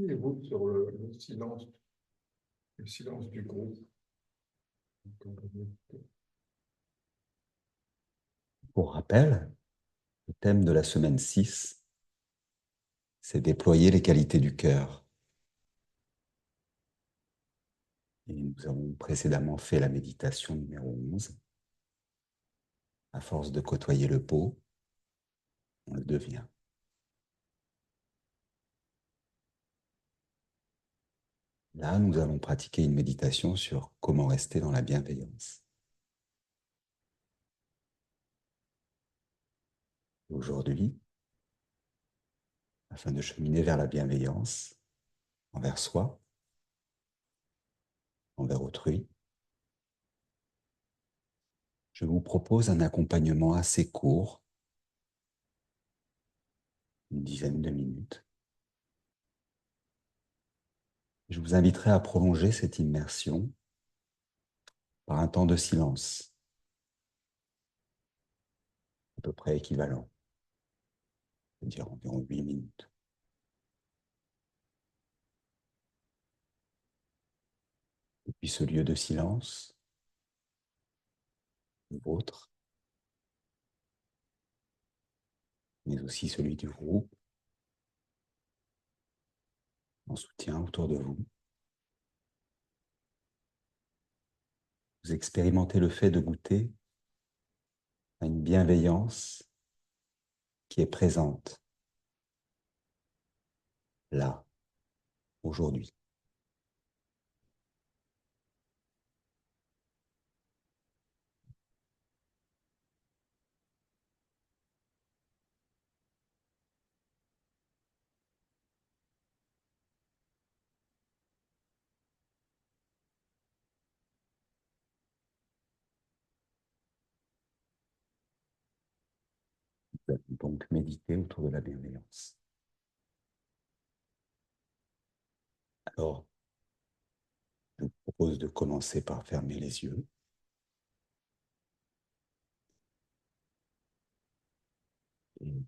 Et vous, sur le silence du groupe. Pour rappel, le thème de la semaine 6, c'est déployer les qualités du cœur. Et nous avons précédemment fait la méditation numéro 11. À force de côtoyer le pot, on le devient. Là, nous allons pratiquer une méditation sur comment rester dans la bienveillance. Aujourd'hui, afin de cheminer vers la bienveillance envers soi, envers autrui, je vous propose un accompagnement assez court, une dizaine de minutes. Je vous inviterai à prolonger cette immersion par un temps de silence, à peu près équivalent, c'est-à-dire environ 8 minutes. Depuis ce lieu de silence, le vôtre, mais aussi celui du groupe, en soutien autour de vous, vous expérimentez le fait de goûter à une bienveillance qui est présente, là, aujourd'hui. Vous allez donc méditer autour de la bienveillance. Alors, je vous propose de commencer par fermer les yeux et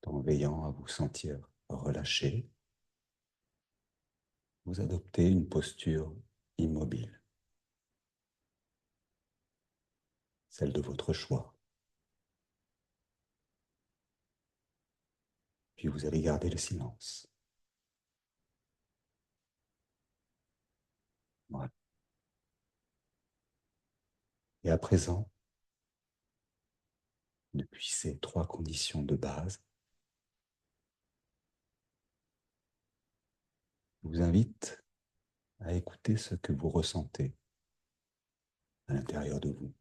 en veillant à vous sentir relâché, vous adoptez une posture immobile, celle de votre choix. Puis vous allez garder le silence. Voilà. Et à présent, depuis ces trois conditions de base, je vous invite à écouter ce que vous ressentez à l'intérieur de vous.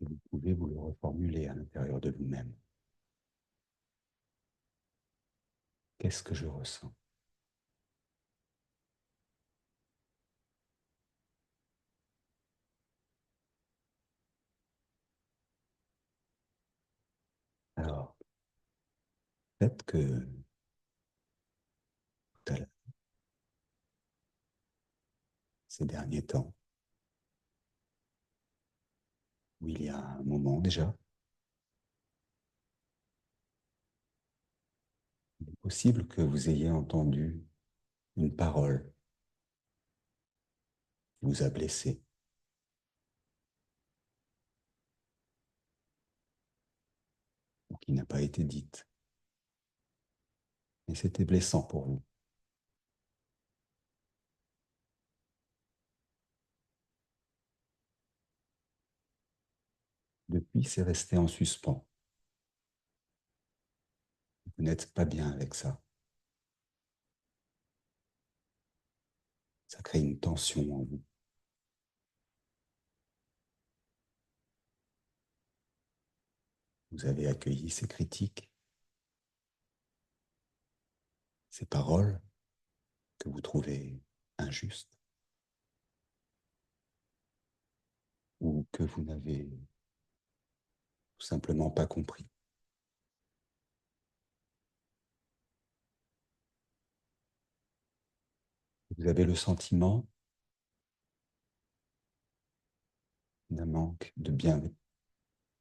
Et vous pouvez vous le reformuler à l'intérieur de vous-même. Qu'est-ce que je ressens? Alors, peut-être que tout à l'heure, ces derniers temps, ou il y a un moment déjà, il est possible que vous ayez entendu une parole qui vous a blessé, ou qui n'a pas été dite, mais c'était blessant pour vous. Depuis, c'est resté en suspens. Vous n'êtes pas bien avec ça. Ça crée une tension en vous. Vous avez accueilli ces critiques, ces paroles que vous trouvez injustes ou que vous n'avez tout simplement pas compris. Vous avez le sentiment d'un manque de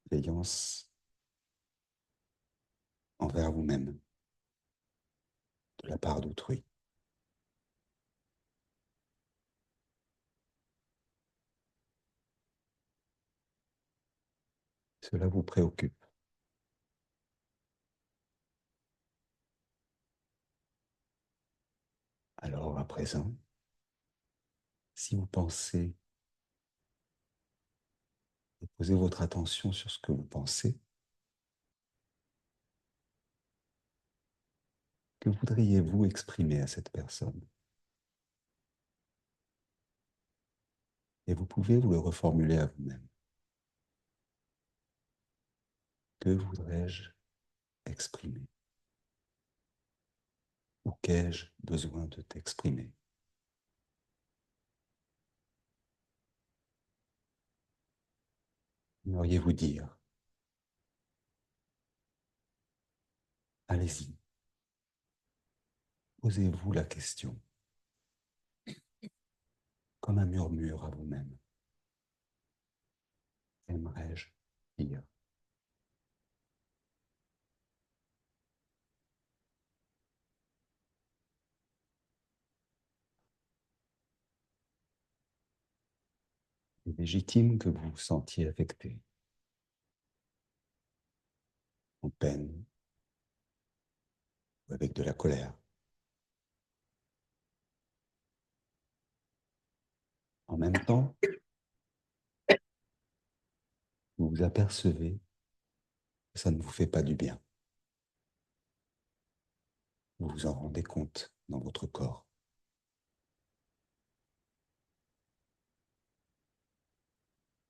bienveillance envers vous-même de la part d'autrui. Cela vous préoccupe. Alors à présent, si vous pensez et posez votre attention sur ce que vous pensez, que voudriez-vous exprimer à cette personne? Et vous pouvez vous le reformuler à vous-même. Que voudrais-je exprimer? Ou qu'ai-je besoin de t'exprimer? Aimeriez-vous dire? Allez-y, posez-vous la question, comme un murmure à vous-même. Aimerais-je dire? Il est légitime que vous vous sentiez affecté, en peine ou avec de la colère. En même temps, vous vous apercevez que ça ne vous fait pas du bien. Vous vous en rendez compte dans votre corps.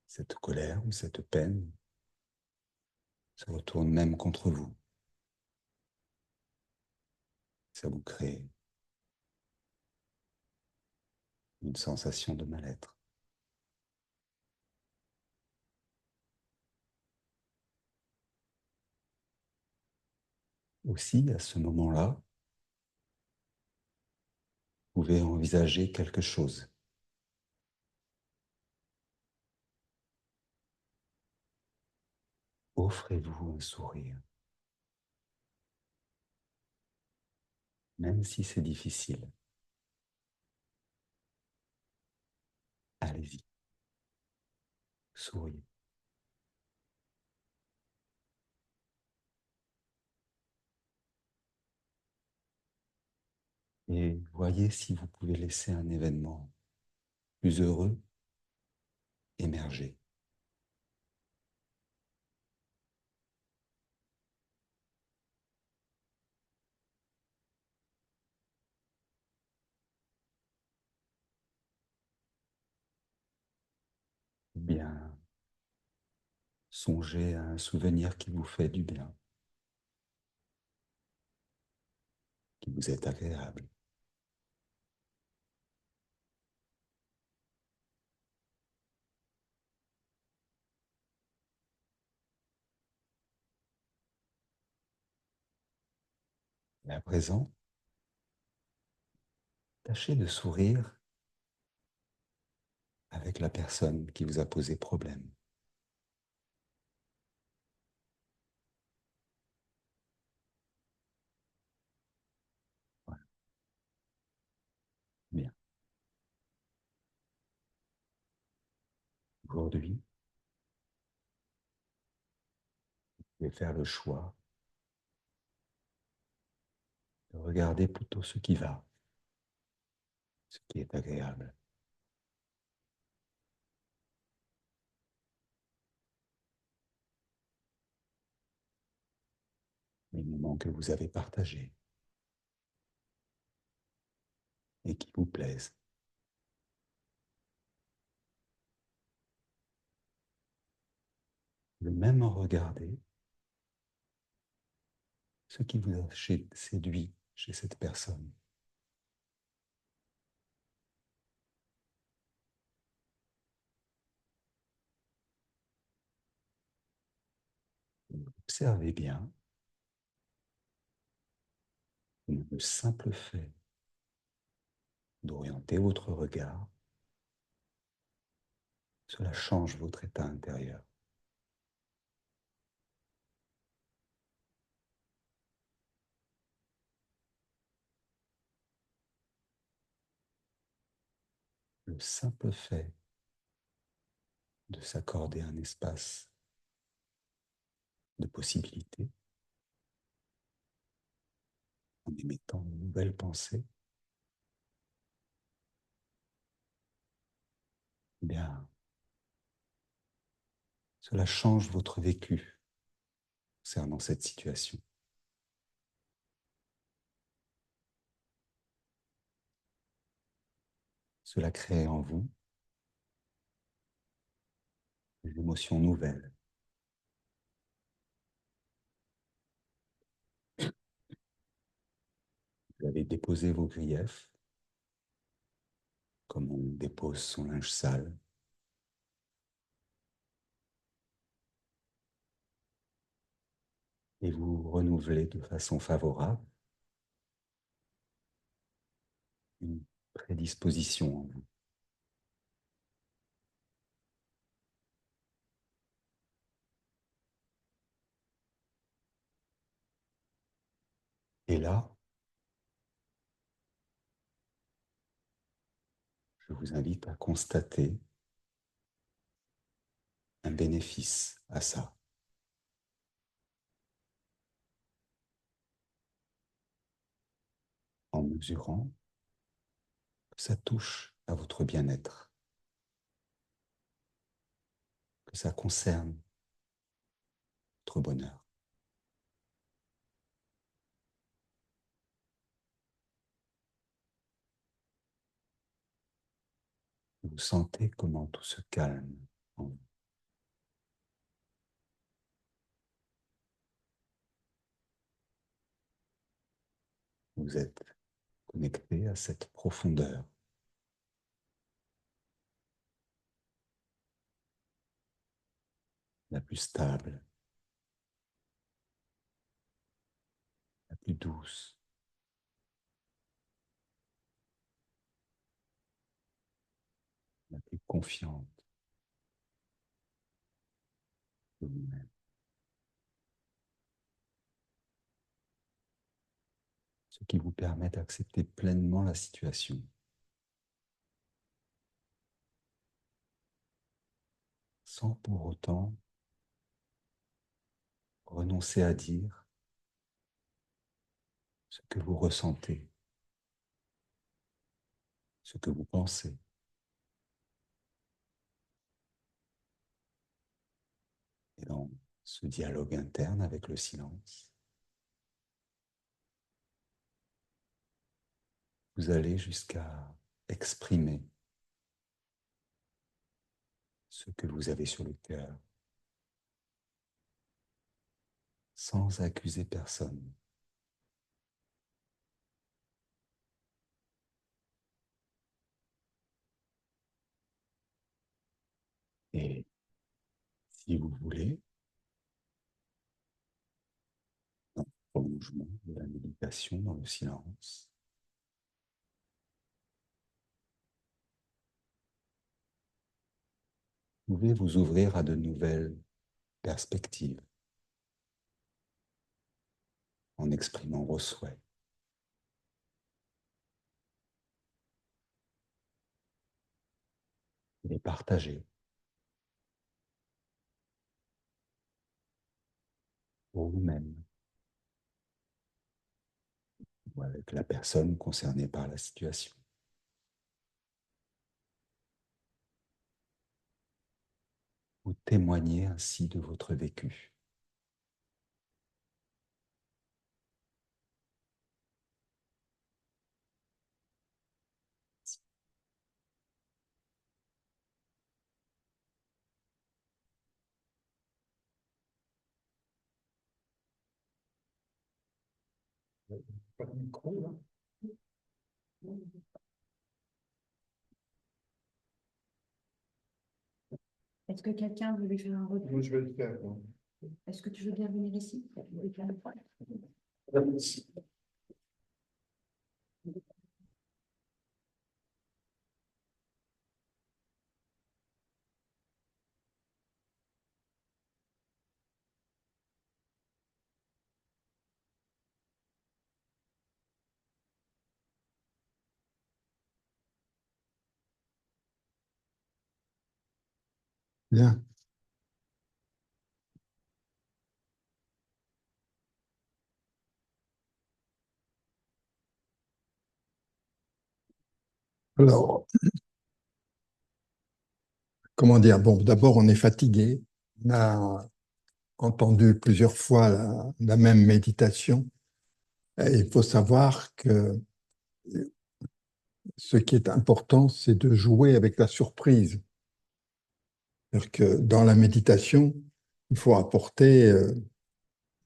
Cette colère ou cette peine se retourne même contre vous. Ça vous crée une sensation de mal-être. Aussi, à ce moment-là, vous pouvez envisager quelque chose. Offrez-vous un sourire, même si c'est difficile. Allez-y, souriez. Et voyez si vous pouvez laisser un événement plus heureux émerger. Ou bien, songez à un souvenir qui vous fait du bien, qui vous est agréable. Et à présent, tâchez de sourire avec la personne qui vous a posé problème. Voilà. Bien. Aujourd'hui, vous pouvez faire le choix de regarder plutôt ce qui va, ce qui est agréable. Les moments que vous avez partagés et qui vous plaisent. De même regarder ce qui vous a séduit chez cette personne. Observez bien comment le simple fait d'orienter votre regard, cela change votre état intérieur. simple fait de s'accorder un espace de possibilités en émettant de nouvelles pensées, eh bien, cela change votre vécu concernant cette situation. Cela crée en vous des émotions nouvelles. Vous avez déposé vos griefs, comme on dépose son linge sale. Et vous renouvelez de façon favorable une prédisposition en vous. Et là, je vous invite à constater un bénéfice à ça, en mesurant que ça touche à votre bien-être, que ça concerne votre bonheur. Vous sentez comment tout se calme en vous. Vous êtes connecté à cette profondeur, la plus stable, la plus douce, la plus confiante de vous-même. Ce qui vous permet d'accepter pleinement la situation, sans pour autant renoncer à dire ce que vous ressentez, ce que vous pensez. Et dans ce dialogue interne avec le silence, vous allez jusqu'à exprimer ce que vous avez sur le cœur, sans accuser personne. Et si vous voulez, dans le prolongement de la méditation dans le silence, vous pouvez vous ouvrir à de nouvelles perspectives en exprimant vos souhaits et les partager pour vous-même ou avec la personne concernée par la situation. Vous témoignez ainsi de votre vécu. Pas de micro, là. Est-ce que quelqu'un veut lui faire un retour? Moi, je vais le faire. Moi. Est-ce que tu veux bien venir ici? Je vais lui faire le point. Bien. Alors, comment dire? Bon, d'abord, on est fatigué. On a entendu plusieurs fois la même méditation. Et il faut savoir que ce qui est important, c'est de jouer avec la surprise. C'est-à-dire que dans la méditation, il faut apporter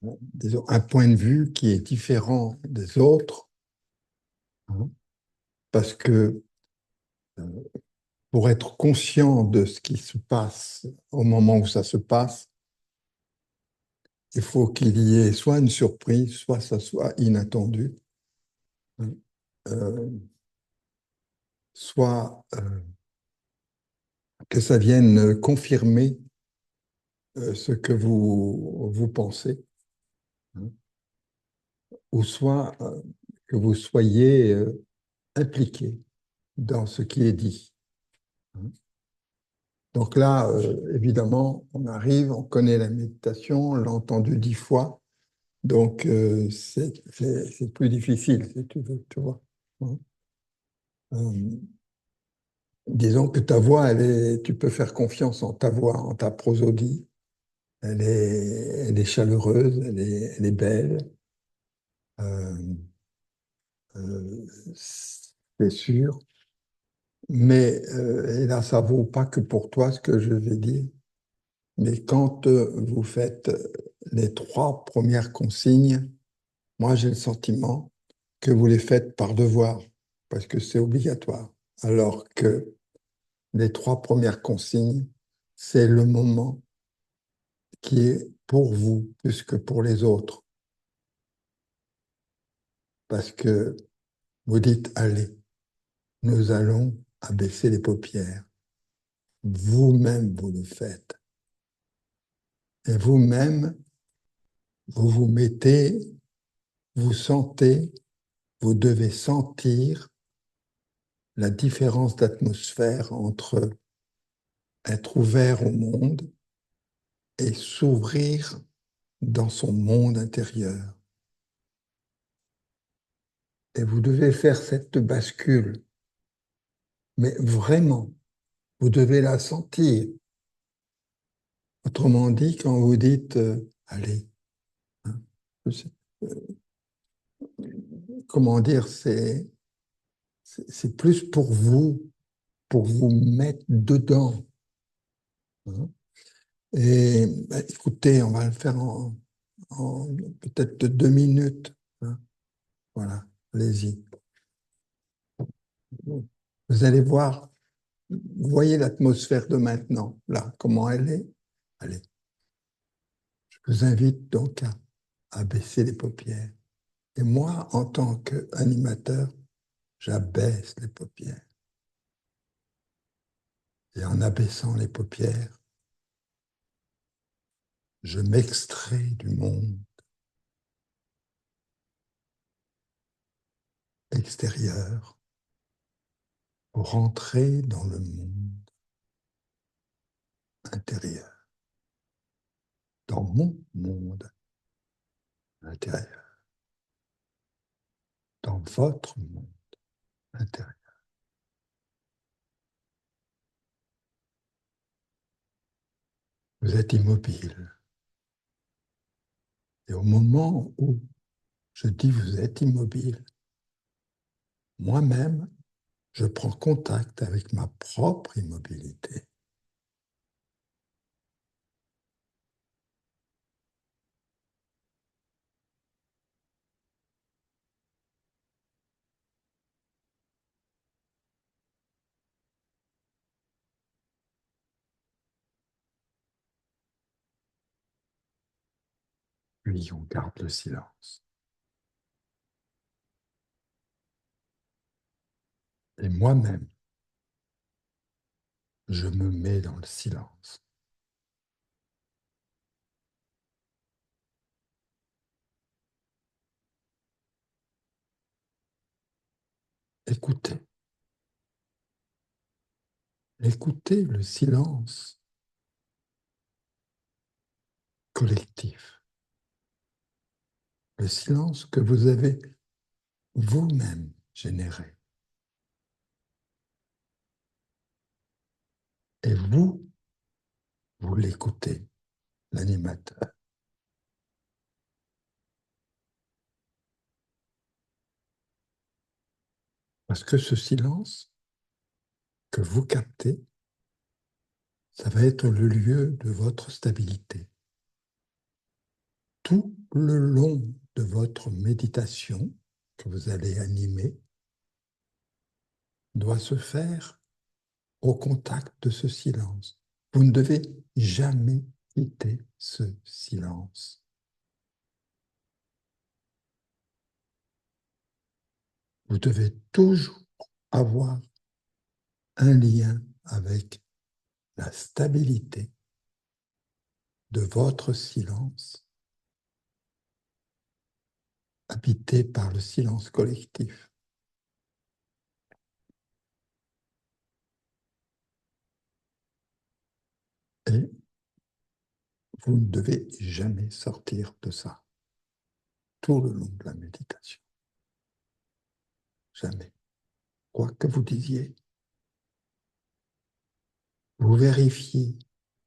disons, un point de vue qui est différent des autres, hein, parce que pour être conscient de ce qui se passe au moment où ça se passe, il faut qu'il y ait soit une surprise, soit ça soit inattendu, hein, euh, soit que ça vienne confirmer ce que vous pensez, hein, ou soit que vous soyez impliqué dans ce qui est dit, hein. Donc là, évidemment, on arrive, on connaît la méditation, on l'a entendu 10 fois, donc c'est plus difficile, si tu veux, tu vois, hein. Euh, disons que ta voix, tu peux faire confiance en ta voix, en ta prosodie. Elle est chaleureuse, elle est belle. Euh, euh, c'est sûr. Mais, et là, ça vaut pas que pour toi ce que je vais dire. Mais quand vous faites les 3 premières consignes, moi, j'ai le sentiment que vous les faites par devoir, parce que c'est obligatoire. Alors que les 3 premières consignes, c'est le moment qui est pour vous plus que pour les autres. Parce que vous dites, allez, nous allons abaisser les paupières. Vous-même, vous le faites. Et vous-même, vous vous mettez, vous sentez, vous devez sentir la différence d'atmosphère entre être ouvert au monde et s'ouvrir dans son monde intérieur. Et vous devez faire cette bascule. Mais vraiment, vous devez la sentir. Autrement dit, quand vous dites allez, hein, euh, comment dire, c'est plus pour vous mettre dedans, hein. Et bah, écoutez, on va le faire en peut-être 2 minutes, hein. Voilà, allez-y. Vous allez voir, vous voyez l'atmosphère de maintenant, là, comment elle est. Allez, je vous invite donc à baisser les paupières. Et moi, en tant qu'animateur, j'abaisse les paupières. Et en abaissant les paupières, je m'extrais du monde extérieur pour rentrer dans le monde intérieur, dans mon monde intérieur, dans votre monde intérieur. Vous êtes immobile. Et au moment où je dis vous êtes immobile, moi-même, je prends contact avec ma propre immobilité. Puis on garde le silence. Et moi-même, je me mets dans le silence. Écoutez, écoutez le silence collectif. Le silence que vous avez vous-même généré. Et vous l'écoutez, l'animateur. Parce que ce silence que vous captez, ça va être le lieu de votre stabilité. Tout le long de votre méditation que vous allez animer doit se faire au contact de ce silence. Vous ne devez jamais quitter ce silence. Vous devez toujours avoir un lien avec la stabilité de votre silence, habité par le silence collectif. Et vous ne devez jamais sortir de ça, tout le long de la méditation. Jamais. Quoi que vous disiez, vous vérifiez,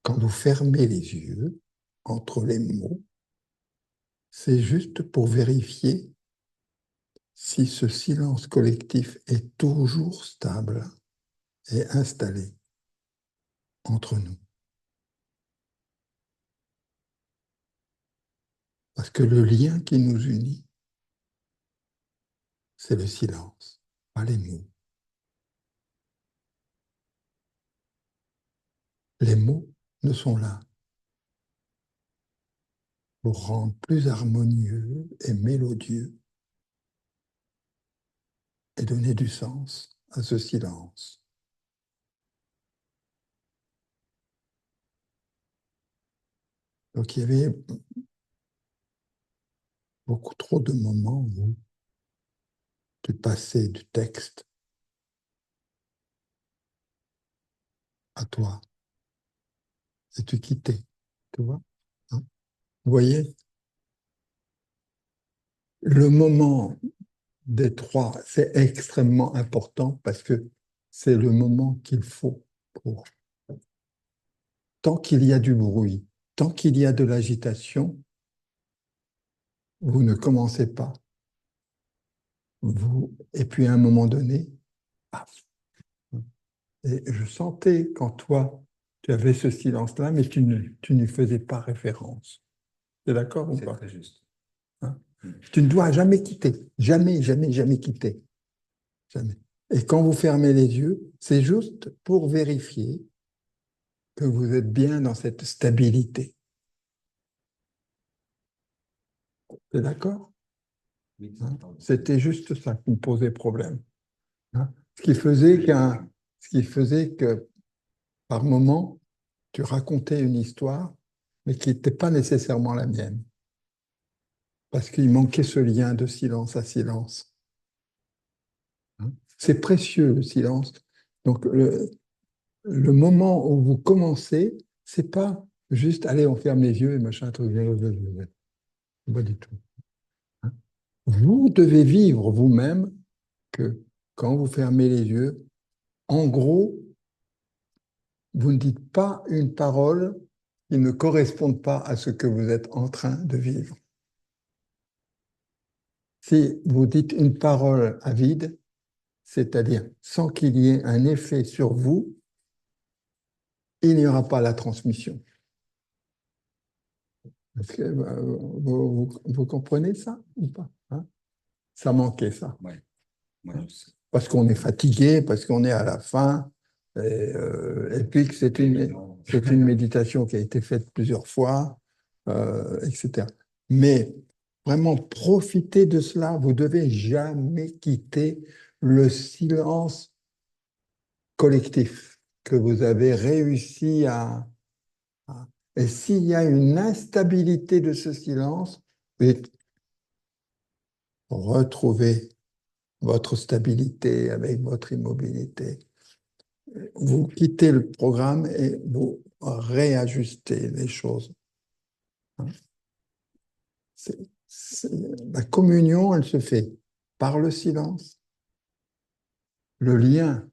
quand vous fermez les yeux, entre les mots, c'est juste pour vérifier si ce silence collectif est toujours stable et installé entre nous. Parce que le lien qui nous unit, c'est le silence, pas les mots. Les mots ne sont là pour rendre plus harmonieux et mélodieux et donner du sens à ce silence. Donc il y avait beaucoup trop de moments où tu passais du texte à toi et tu quittais, tu vois, hein? Vous voyez, le moment des trois, c'est extrêmement important parce que c'est le moment qu'il faut pour. Tant qu'il y a du bruit, tant qu'il y a de l'agitation, vous ne commencez pas. Et puis à un moment donné, paf. Et je sentais quand toi, tu avais ce silence-là, mais tu n'y faisais pas référence. Tu es d'accord ou C'est pas? très juste. Hein? Tu ne dois jamais quitter. Jamais, jamais, jamais quitter. Jamais. Et quand vous fermez les yeux, c'est juste pour vérifier que vous êtes bien dans cette stabilité. Tu es d'accord? Oui, Hein? C'était juste ça qui me posait problème. Hein? Ce qui faisait que, par moment, tu racontais une histoire, mais qui n'était pas nécessairement la mienne. Parce qu'il manquait ce lien de silence à silence. Hein? C'est précieux, le silence. Donc, le moment où vous commencez, c'est pas juste, allez, on ferme les yeux et machin, truc. Pas du tout. Hein? Vous devez vivre vous-même que quand vous fermez les yeux, en gros, vous ne dites pas une parole qui ne correspond pas à ce que vous êtes en train de vivre. Si vous dites une parole à vide, c'est-à-dire sans qu'il y ait un effet sur vous, il n'y aura pas la transmission. Est-ce que, vous comprenez ça ou pas, hein? Ça manquait, ça. Ouais. Ouais, je sais. Parce qu'on est fatigué, parce qu'on est à la fin, et puis que c'est une méditation qui a été faite plusieurs fois, etc. Mais vraiment, profitez de cela. Vous ne devez jamais quitter le silence collectif que vous avez réussi à. Et s'il y a une instabilité de ce silence, vous retrouvez votre stabilité avec votre immobilité. Vous quittez le programme et vous réajustez les choses. hein. La communion, elle se fait par le silence, le lien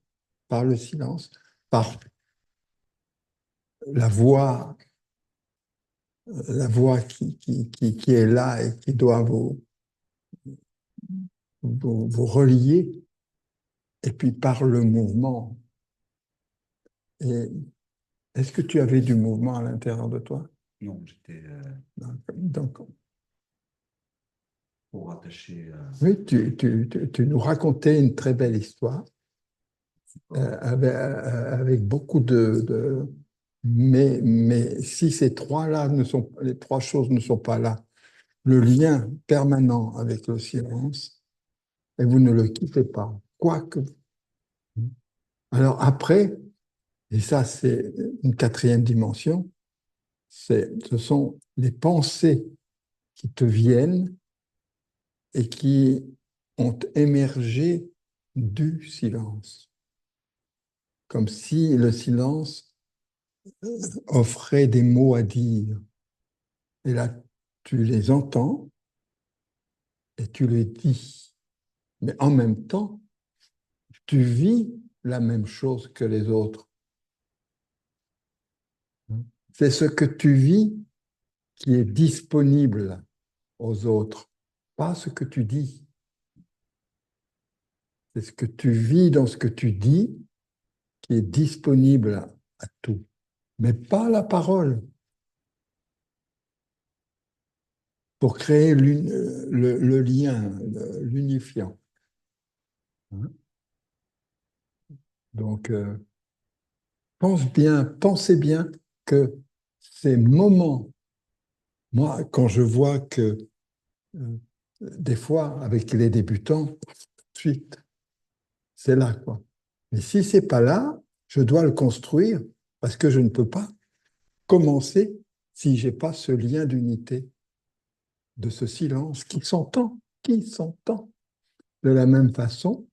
par le silence, par la voix qui est là et qui doit vous relier, et puis par le mouvement. Et est-ce que tu avais du mouvement à l'intérieur de toi? Non, j'étais Donc, pour rattacher oui, tu nous racontais une très belle histoire avec beaucoup mais si ces trois-là les trois choses ne sont pas là, le lien permanent avec le silence, et vous ne le quittez pas, quoique. Alors après, et ça c'est une quatrième dimension, ce sont les pensées qui te viennent et qui ont émergé du silence, comme si le silence offrait des mots à dire. Et là, tu les entends et tu les dis. Mais en même temps, tu vis la même chose que les autres. C'est ce que tu vis qui est disponible aux autres, pas ce que tu dis. C'est ce que tu vis dans ce que tu dis qui est disponible à tout, mais pas la parole. Pour créer le lien, l'unifiant. Donc, pensez bien que ces moments, moi, quand je vois que des fois, avec les débutants, tout de suite, c'est là, quoi. Mais si c'est pas là, je dois le construire parce que je ne peux pas commencer si j'ai pas ce lien d'unité, de ce silence qui s'entend, qui s'entend. De la même façon,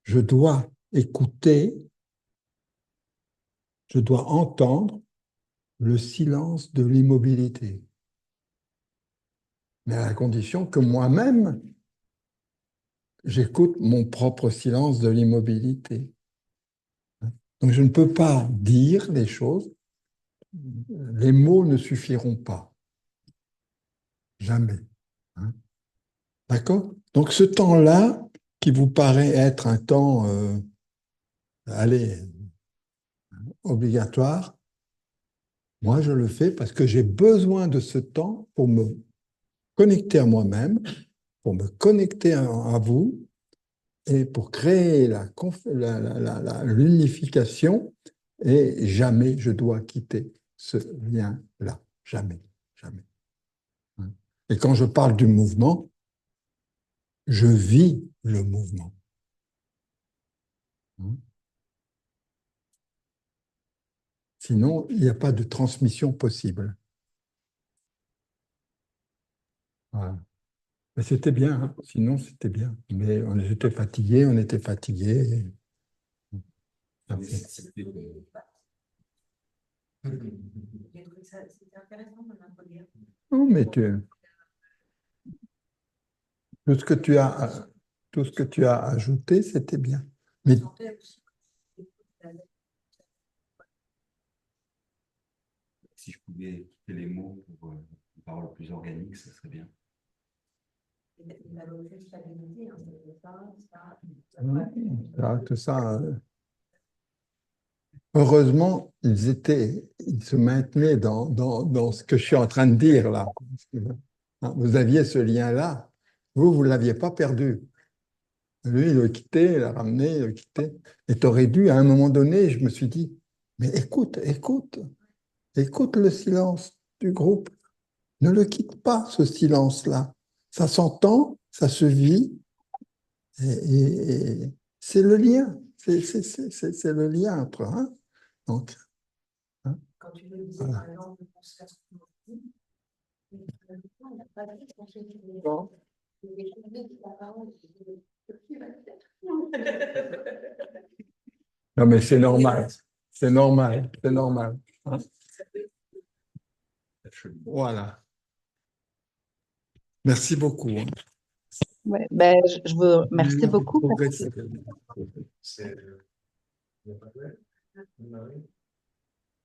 je dois écouter, je dois entendre le silence de l'immobilité. Mais à la condition que moi-même, j'écoute mon propre silence de l'immobilité. Donc je ne peux pas dire les choses, les mots ne suffiront pas. Jamais. Hein. D'accord? Donc ce temps-là, qui vous paraît être un temps, allez, obligatoire, moi je le fais parce que j'ai besoin de ce temps pour me connecter à moi-même, pour me connecter à vous et pour créer l'unification. Et jamais je dois quitter ce lien-là. Jamais, jamais. Et quand je parle du mouvement, je vis le mouvement. Sinon, il n'y a pas de transmission possible. Voilà. Mais c'était bien, hein. Sinon c'était bien. Mais on était fatigués, on était fatigués. J'ai trouvé ça, c'était intéressant de l'introduire. Non, mais tout ce que tu as, tout ce que tu as ajouté, c'était bien. Mais si je pouvais quitter les mots pour une parole plus organique, ça serait bien. La volonté de stabilité, hein, tout ça, heureusement, ils se maintenaient dans ce que je suis en train de dire là. Vous aviez ce lien-là, vous ne l'aviez pas perdu. Lui, il le quittait, il l'a ramené, il le quittait. Et tu aurais dû, à un moment donné, je me suis dit, mais écoute le silence du groupe. Ne le quitte pas, ce silence-là. Ça s'entend, ça se vit, et c'est le lien. C'est le lien après. Hein. Donc, hein, quand tu le disais, voilà. par exemple, on se casse il n'y a pas de penser Bon. Non, mais c'est normal. C'est normal. C'est normal. Hein. Voilà. Merci beaucoup. Hein. Ouais, ben, je vous remercie Vous beaucoup. progressez. C'est. Il n'y a pas de.